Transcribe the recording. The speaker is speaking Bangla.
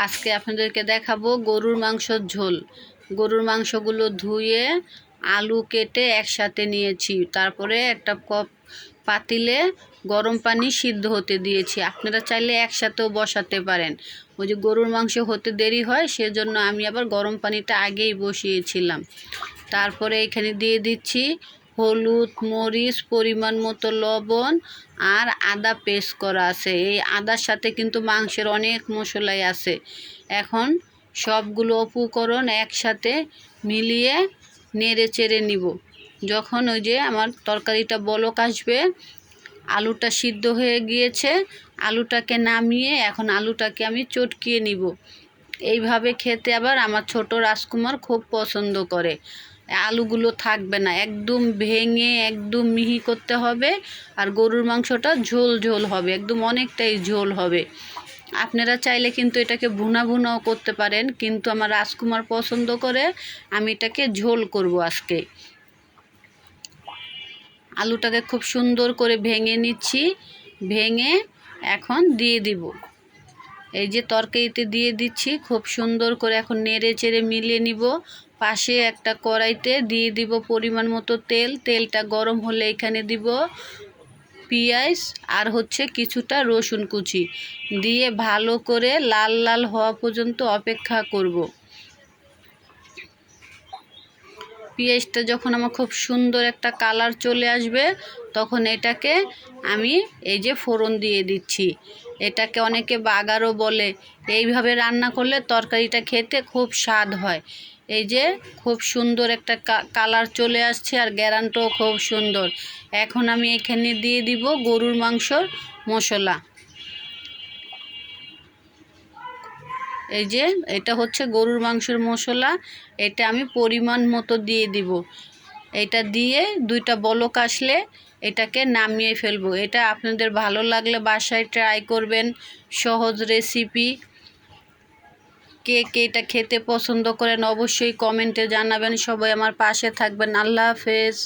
আজকে আপনাদেরকে দেখাবো গরুর মাংসর ঝোল। গরুর মাংসগুলো ধুয়ে আলু কেটে একসাথে নিয়েছি, তারপরে একটা পাতিলে গরম পানি সিদ্ধ হতে দিয়েছি। আপনারা চাইলে একসাথেও বসাতে পারেন, ওই যে গরুর মাংস হতে দেরি হয় সেজন্য আমি আবার গরম পানিটা আগেই বসিয়েছিলাম। তারপরে এখানে দিয়ে দিচ্ছি হলুদ, মরিচ, পরিমাণ মতো লবণ আর আদা পেস্ট করা আছে। এই আদার সাথে কিন্তু মাংসের অনেক মশলাই আছে। এখন সবগুলো উপকরণ একসাথে মিলিয়ে নেড়ে চেড়ে নিব। যখন ওই যে আমার তরকারিটা বলক আসবে, আলুটা সিদ্ধ হয়ে গিয়েছে, আলুটাকে নামিয়ে এখন আলুটাকে আমি চটকিয়ে নিব। এইভাবে খেতে আবার আমার ছোট রাজকুমার খুব পছন্দ করে। আলুগুলো থাকবে না, একদম ভেঙে একদম মিহি করতে হবে। আর গরুর মাংসটা ঝোল ঝোল হবে, একদম অনেকটাই ঝোল হবে। আপনারা চাইলে কিন্তু এটাকে ভুনা ভুনাও করতে পারেন, কিন্তু আমার রাজকুমার পছন্দ করে, আমি এটাকে ঝোল করব আজকে। আলুটাকে খুব সুন্দর করে ভেঙে নিচ্ছি, ভেঙে এখন দিয়ে দিব। এই যে তরকারিতে দিয়ে দিচ্ছি, খুব সুন্দর করে এখন নেড়ে চেড়ে মিলিয়ে নিব। পাশে একটা কড়াইতে দিয়ে দিব পরিমাণ মতো তেল। তেলটা গরম হলে এখানে দিব পেঁয়াজ আর কিছুটা রসুন কুচি দিয়ে ভালো করে লাল লাল হওয়া পর্যন্ত অপেক্ষা করব। পেঁয়াজটা যখন আমার খুব সুন্দর একটা কালার চলে আসবে, তখন এটাকে আমি এই যে ফোড়ন দিয়ে দিচ্ছি। এটাকে অনেকে বাগারও বলে। এইভাবে রান্না করলে তরকারিটা খেতে খুব স্বাদ হয়। এই যে খুব সুন্দর একটা কালার চলে আসছে আর গ্যারান্টিও খুব সুন্দর। এখন আমি এখানে দিয়ে দিব গরুর মাংসর মশলা। এই যে এটা গরুর মাংসের মশলা, এটা আমি পরিমাণ মতো দিয়ে দিব। এটা দিয়ে দুইটা বলক আসলে এটাকে নামিয়ে ফেলবো। এটা আপনাদের ভালো লাগলে বাসায় ট্রাই করবেন, সহজ রেসিপি। কে কে এটা খেতে পছন্দ করেন অবশ্যই কমেন্টে জানাবেন। সবাই আমার পাশে থাকবেন। আল্লাহ হাফেজ।